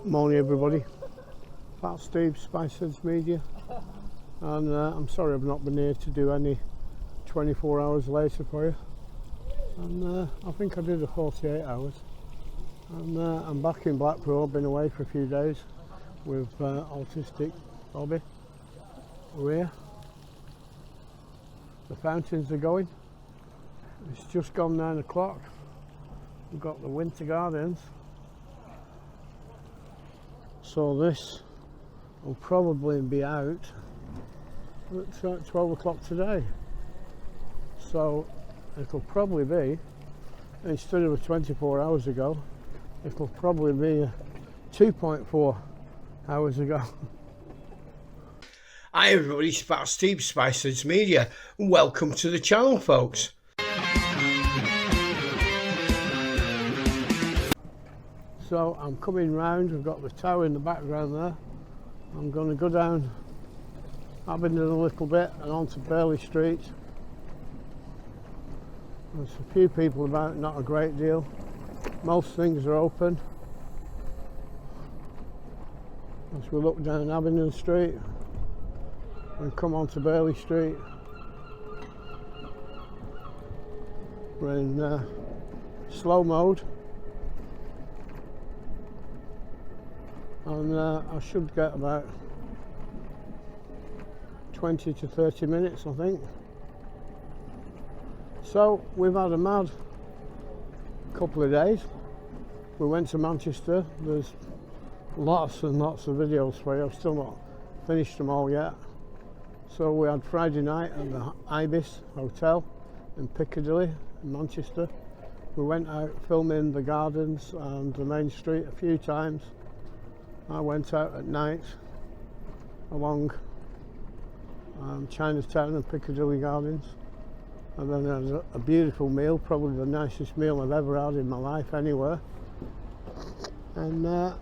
Morning everybody, Pat Steve, Spiceheads Media, and I'm sorry I've not been here to do any 24 hours later for you, and I think I did a 48 hours, and I'm back in Blackpool. I've been away for a few days with autistic Bobby. We're here, the fountains are going, it's just gone 9 o'clock, we've got the winter gardens. So this will probably be out at 12 o'clock today. So it'll probably be, instead of 24 hours ago, it'll probably be 2.4 hours ago. Hi everybody, it's Pat Steve, Spiceheads Media, and welcome to the channel, folks. So I'm coming round, we've got the tower in the background there. I'm going to go down Abingdon a little bit and onto Burley Street. There's a few people about, not a great deal. Most things are open. As we look down Abingdon Street and come onto Burley Street, we're in slow mode. And I should get about 20 to 30 minutes, I think. So we've had a mad couple of days. We went to Manchester. There's lots and lots of videos for you. I've still not finished them all yet. So we had Friday night at the Ibis Hotel in Piccadilly in Manchester. We went out filming the gardens and the main street a few times. I went out at night along Chinatown and Piccadilly Gardens, and then I had a beautiful meal, probably the nicest meal I've ever had in my life anywhere, and that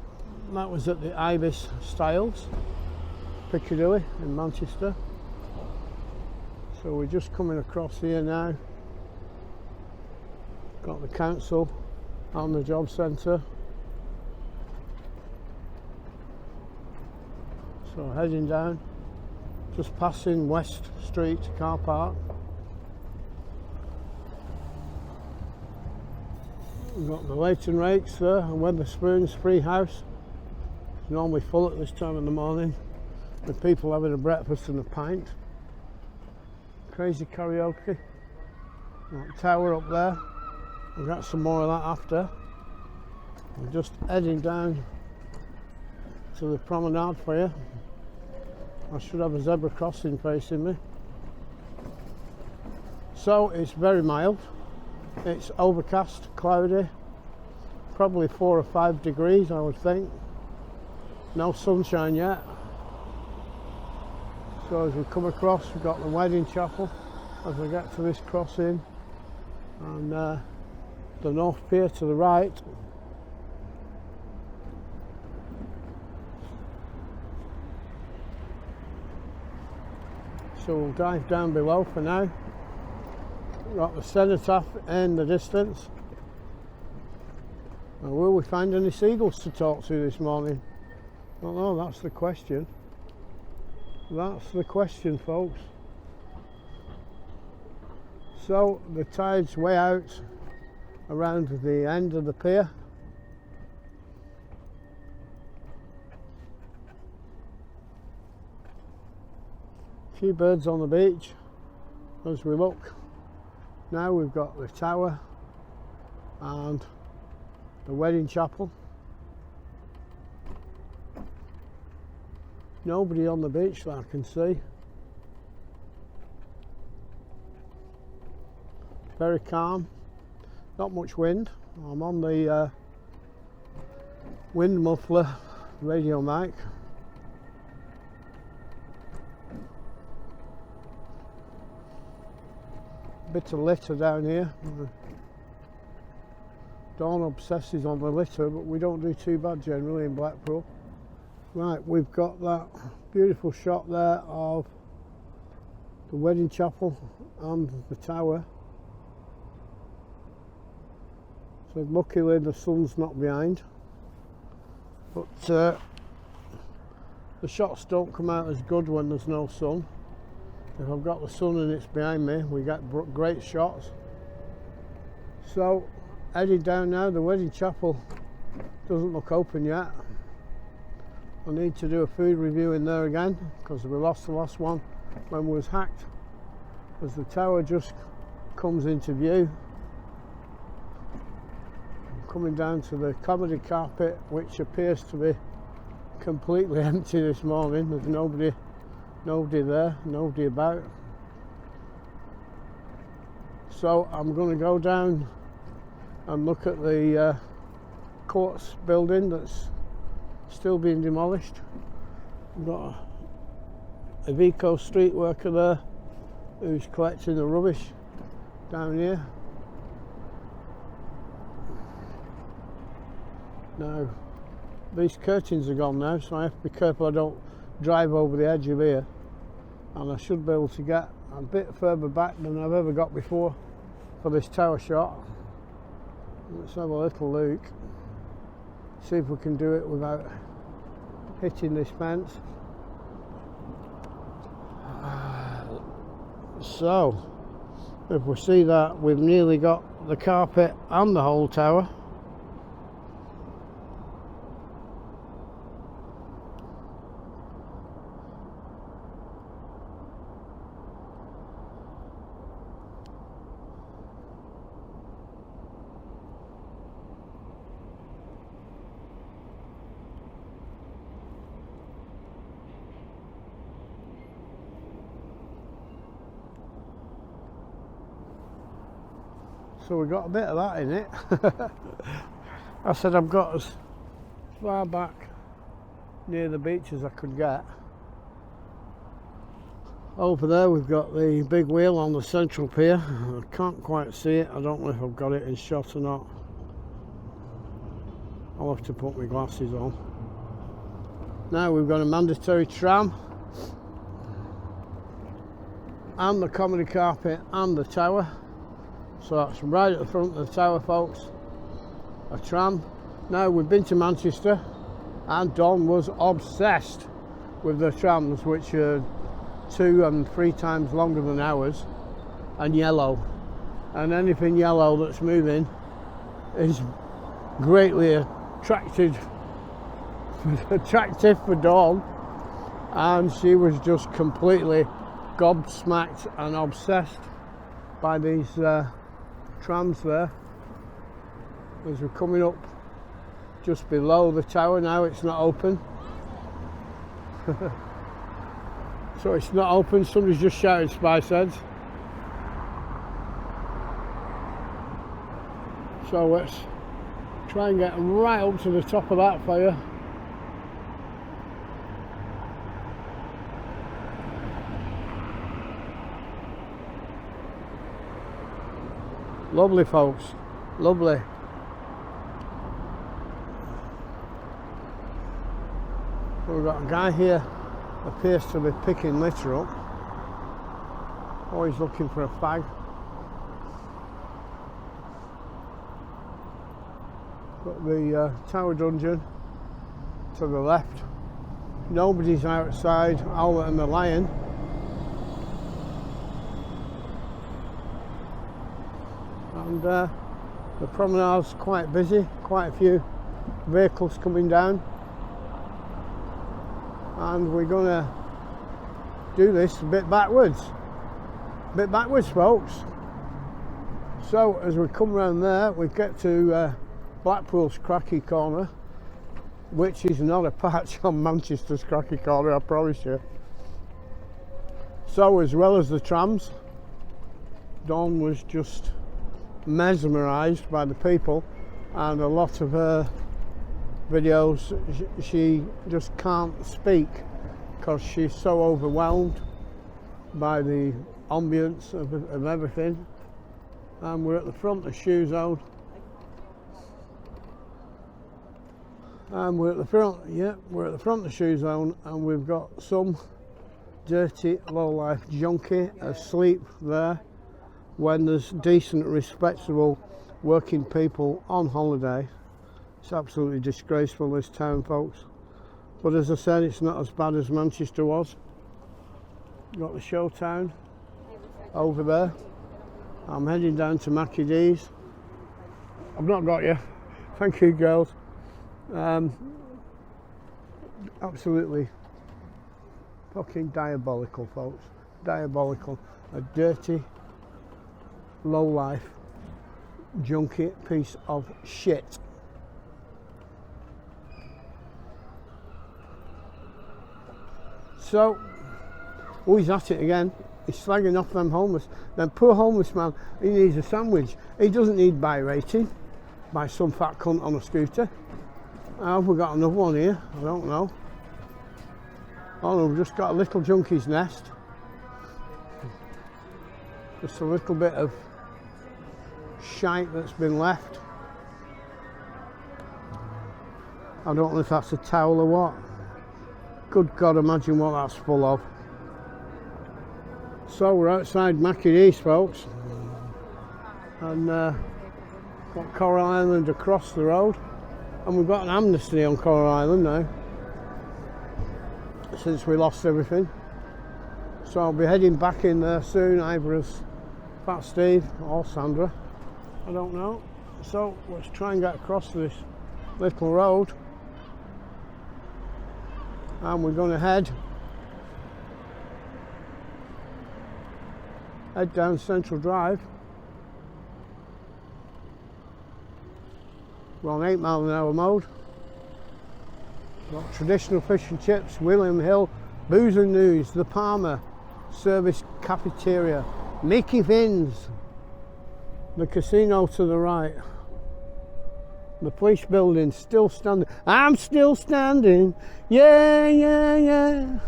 was at the Ibis Styles, Piccadilly in Manchester. So we're just coming across here now, got the council and the job centre. So heading down, just passing West Street car park. We've got the Leighton Rakes there and Wetherspoons Free House. It's normally full at this time of the morning with people having a breakfast and a pint. Crazy karaoke. Got tower up there. We've got some more of that after. We're just heading down to the Promenade for you. I should have a zebra crossing facing me. So it's very mild. It's overcast, cloudy, probably 4 or 5 degrees I would think. No sunshine yet. So as we come across, we've got the wedding chapel as we get to this crossing, and the North Pier to the right. So we'll dive down below for now. We've got the cenotaph in the distance. Now, will we find any seagulls to talk to this morning? I don't know, that's the question. That's the question, folks. So the tide's way out around the end of the pier. Few birds on the beach as we look. Now we've got the tower and the wedding chapel. Nobody on the beach that I can see. Very calm, not much wind. I'm on the wind muffler radio mic. Bit of litter down here. Dawn obsesses on the litter, but we don't do too bad generally in Blackpool. Right, we've got that beautiful shot there of the wedding chapel and the tower. So luckily the sun's not behind. But the shots don't come out as good when there's no sun. If I've got the sun and it's behind me, we get great shots. So, headed down now. The wedding chapel doesn't look open yet. I need to do a food review in there again, because we lost the last one when we was hacked. As the tower just comes into view. I'm coming down to the comedy carpet, which appears to be completely empty this morning. There's nobody there, nobody about. So I'm going to go down and look at the courts building that's still being demolished. We've got a Vico street worker there who's collecting the rubbish down here. Now these curtains are gone now, so I have to be careful I don't drive over the edge of here, and I should be able to get a bit further back than I've ever got before for this tower shot. Let's have a little look, see if we can do it without hitting this fence. So if we see that, we've nearly got the carpet and the whole tower. So we got a bit of that in it. I said I've got as far back near the beach as I could get. Over there we've got the big wheel on the central pier. I can't quite see it. I don't know if I've got it in shot or not. I'll have to put my glasses on. Now we've got a mandatory tram and the comedy carpet and the tower. So that's right at the front of the tower, folks. A tram. Now we've been to Manchester and Don was obsessed with the trams, which are 2 and 3 times longer than ours and yellow. And anything yellow that's moving is greatly attractive for Dawn, and she was just completely gobsmacked and obsessed by these trams there. As we're coming up just below the tower now, it's not open. So it's not open, somebody's just shouting spice heads. So let's try and get right up to the top of that fire. Lovely, folks, lovely. We've got a guy here, appears to be picking litter up. Oh, he's looking for a fag. Got the tower dungeon to the left. Nobody's outside, Owlet and the lion. And the promenade's quite busy, quite a few vehicles coming down. And we're going to do this a bit backwards, folks. So as we come around there, we get to Blackpool's Cracky Corner, which is not a patch on Manchester's Cracky Corner, I promise you. So as well as the trams, Dawn was just mesmerised by the people, and a lot of her videos she just can't speak because she's so overwhelmed by the ambience of everything. And we're at the front of Shoe Zone, and we're at the front of Shoe Zone, and we've got some dirty low-life junkie asleep there when there's decent, respectable working people on holiday. It's absolutely disgraceful, this town, folks. But as I said, it's not as bad as Manchester was. Got the show town over there. I'm heading down to Mackie D's. I've not got you. Thank you, girls. Absolutely fucking diabolical, folks. Diabolical. A dirty, low-life, junky piece of shit. So, oh, he's at it again. He's slagging off them homeless. Then poor homeless man, he needs a sandwich. He doesn't need buy rating by some fat cunt on a scooter. Have we got another one here? I don't know. Oh no, we've just got a little junkie's nest. Just a little bit of shite that's been left. I don't know if that's a towel or what. Good God, imagine what that's full of. So we're outside Mackie East, folks, and got Coral Island across the road, and we've got an amnesty on Coral Island now since we lost everything. So I'll be heading back in there soon, either as Fat Steve or Sandra, I don't know. So let's try and get across this little road, and we're going to head down Central Drive. We're on 8 mile an hour mode. Got traditional fish and chips, William Hill, booze and news, the Palmer service cafeteria, Mickey Finn's, the casino to the right, the police building still standing. I'm still standing, yeah, yeah, yeah.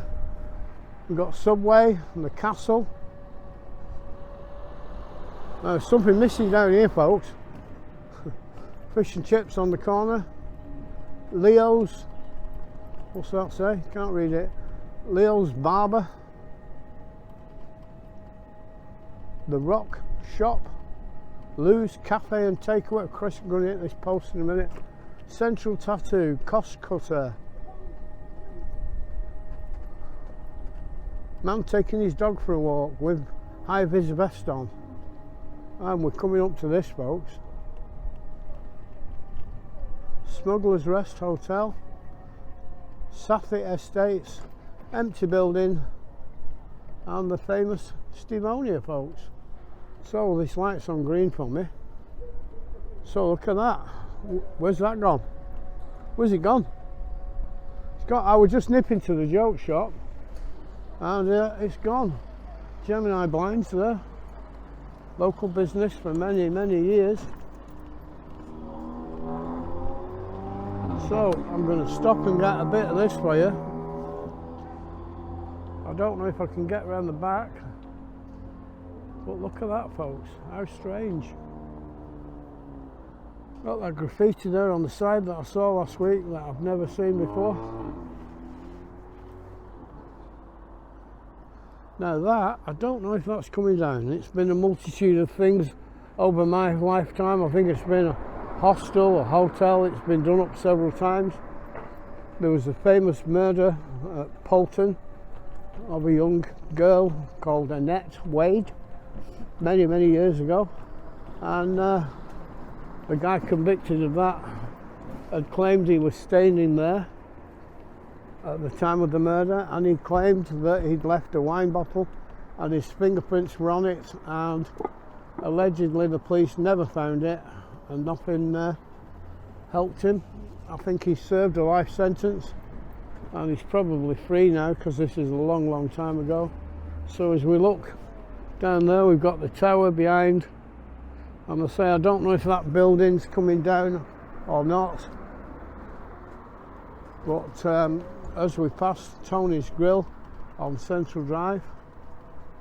We've got Subway and the castle. There's something missing down here, folks. Fish and chips on the corner. Leo's, what's that say? Can't read it. Leo's Barber. The Rock Shop. Lou's Cafe and Takeaway. Chris, I'm going to hit this post in a minute. Central Tattoo. Cost Cutter. Man taking his dog for a walk with high-vis vest on. And we're coming up to this, folks. Smuggler's Rest Hotel, Sathi Estates, empty building, and the famous Stevonia, folks. So this light's on green for me. So look at that. Where's that gone? Where's it gone? It's got. I was just nipping to the joke shop, and it's gone. Gemini blinds there. Local business for many, many years. So I'm going to stop and get a bit of this for you. I don't know if I can get around the back, but look at that, folks. How strange. Got that graffiti there on the side that I saw last week that I've never seen before. Now that, I don't know if that's coming down. It's been a multitude of things over my lifetime. I think it's been a hostel, a hotel. It's been done up several times. There was a famous murder at Polton of a young girl called Annette Wade many, many years ago. And the guy convicted of that had claimed he was staying in there at the time of the murder, and he claimed that he'd left a wine bottle and his fingerprints were on it, and allegedly the police never found it and nothing helped him. I think he served a life sentence and he's probably free now, because this is a long, long time ago. So as we look down there, we've got the tower behind, and I say I don't know if that building's coming down or not, but as we pass Tony's Grill on Central Drive,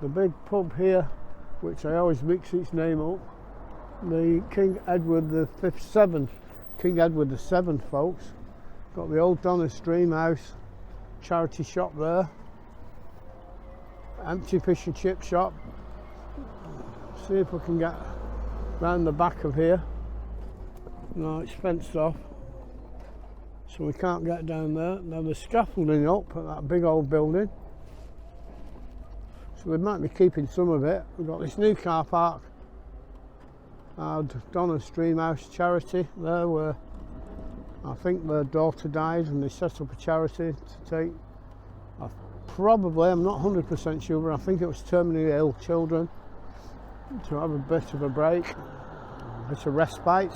the big pub here, which I always mix its name up, the King Edward the Seventh, folks. Got the old Donner's Dream House charity shop there, empty fish and chip shop. See if we can get round the back of here. No, it's fenced off. so we can't get down there. Now there's scaffolding up at that big old building, so they might be keeping some of it. We've got this new car park, Donna's Dream House charity there, where I think their daughter died and they set up a charity to take, I'm not 100% sure, but I think it was terminally ill children, to have a bit of a break, a bit of respite.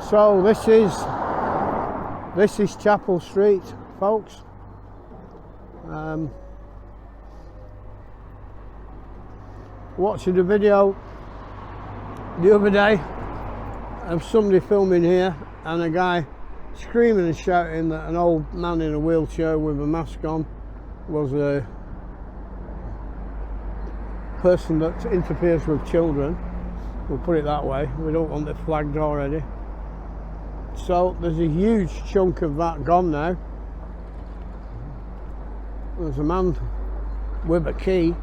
So this is Chapel Street, folks. Watching a video the other day of somebody filming here, and a guy screaming and shouting that an old man in a wheelchair with a mask on was a person that interferes with children. We'll put it that way. We don't want it flagged already. So there's a huge chunk of that gone now. There's a man with a key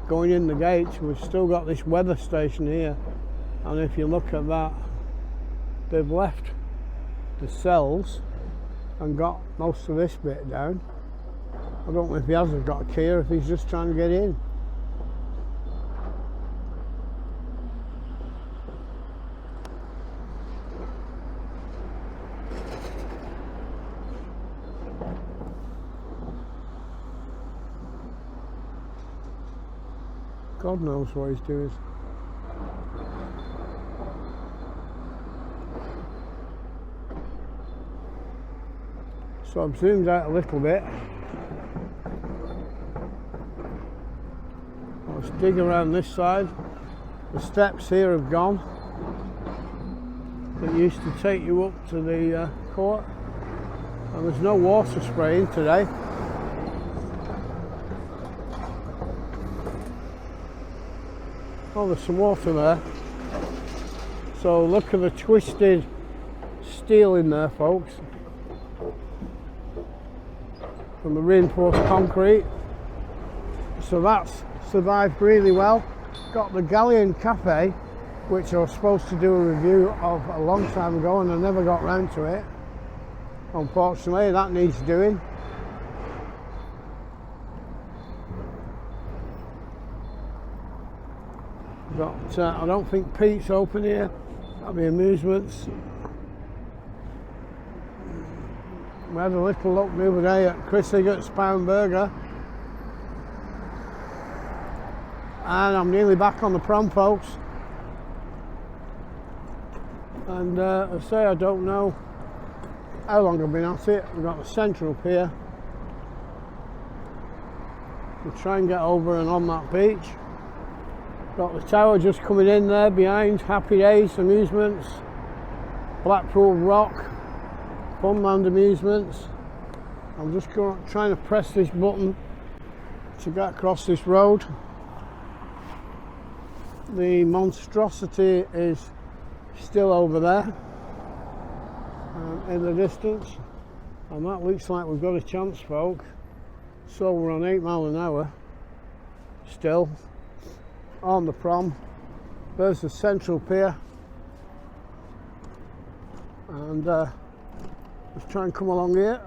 going in the gates. We've still got this weather station here, and if you look at that, they've left the cells and got most of this bit down. I don't know if he hasn't got a key or if he's just trying to get in. God knows what he's doing. So I've zoomed out a little bit. Let's dig around this side. The steps here have gone. That used to take you up to the court. And there's no water spraying today. Oh, there's some water there. So look at the twisted steel in there, folks, from the reinforced concrete. So that's survived really well. Got the Galleon Cafe, which I was supposed to do a review of a long time ago, and I never got round to it. Unfortunately, that needs doing. But I don't think Pete's open here. That'll be amusements. We had a little look the other day at Chris Higgott's Pound Burger. And I'm nearly back on the prom, folks. And I say I don't know how long I've been at it. We've got the Central Pier. We'll try and get over and on that beach. Got the tower just coming in there behind. Happy Days Amusements, Blackpool Rock, Funland Amusements. I'm just trying to press this button to get across this road. The monstrosity is still over there in the distance, and that looks like we've got a chance, folk. So we're on 8 miles an hour still on the prom. There's the Central Pier, and let's try and come along here.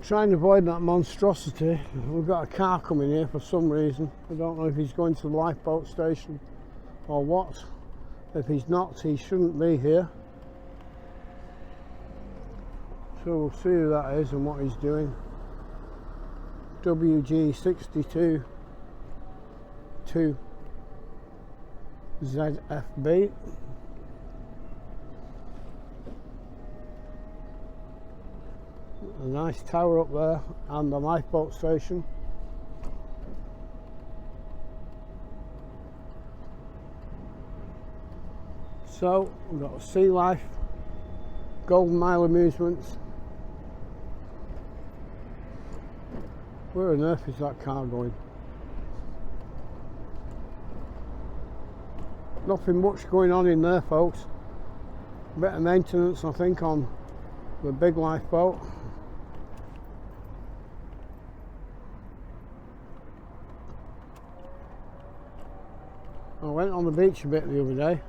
Try and avoid that monstrosity. We've got a car coming here for some reason. I don't know if he's going to the lifeboat station or what. If he's not, he shouldn't be here. So we'll see who that is and what he's doing. WG62 2 ZFB. A nice tower up there and the lifeboat station. So we've got Sea Life, Golden Mile Amusements. Where on earth is that car going? Nothing much going on in there, folks. A bit of maintenance, I think, on the big lifeboat. I went on the beach a bit the other day.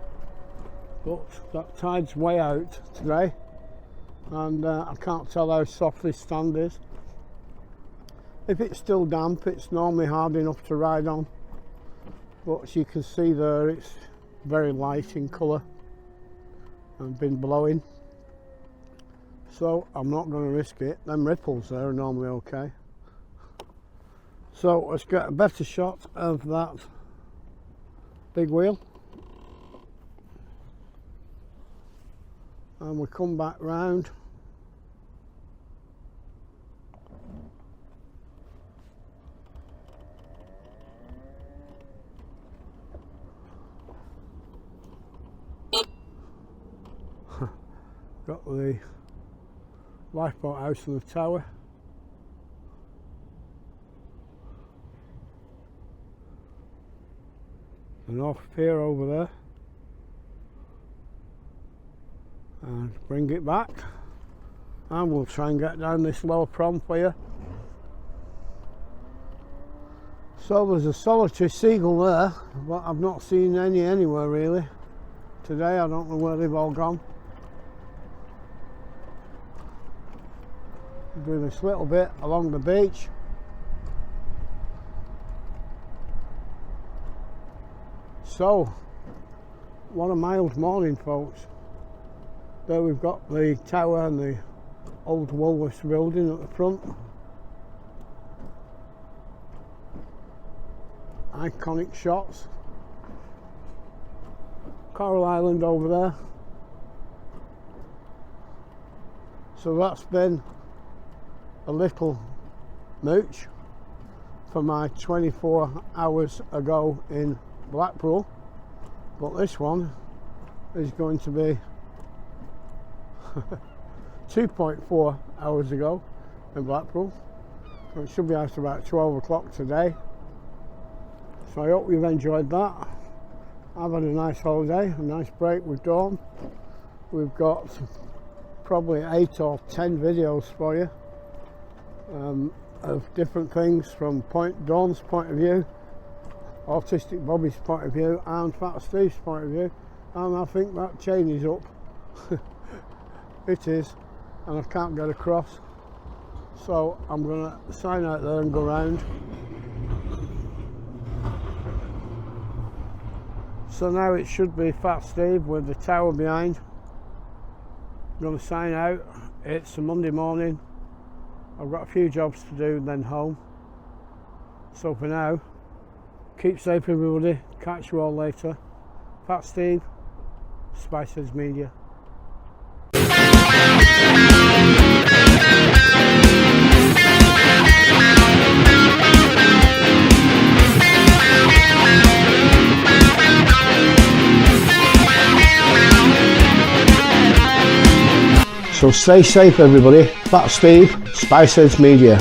but that tide's way out today, and I can't tell how soft this stand is. If it's still damp, it's normally hard enough to ride on, but as you can see there, it's very light in colour and been blowing, so I'm not going to risk it. Them ripples there are normally okay. So let's get a better shot of that big wheel, and we come back round. Got the lifeboat house and the tower. The North Pier over there. And bring it back. And we'll try and get down this lower prom for you. So there's a solitary seagull there, but I've not seen any anywhere really today. I don't know where they've all gone. Do this little bit along the beach. So, what a mild morning, folks. There we've got the tower and the old Woolworths building at the front. Iconic shots. Coral Island over there. So that's been a little mooch for my 24 hours ago in Blackpool, but this one is going to be 2.4 hours ago in Blackpool, so it should be out about 12 o'clock today. So I hope you've enjoyed that. I've had a nice holiday, a nice break with Dawn. We've got probably 8 or 10 videos for you of different things from Dawn's point of view, Autistic Bobby's point of view, and Fat Steve's point of view. And I think that chain is up. It is, and I can't get across, so I'm going to sign out there and go round. So now it should be Fat Steve with the tower behind. I'm going to sign out. It's a Monday morning. I've got a few jobs to do, then home. So for now, keep safe everybody. Catch you all later. Fat Steve, Spices Media. So stay safe everybody. Fat Steve, Spices Media.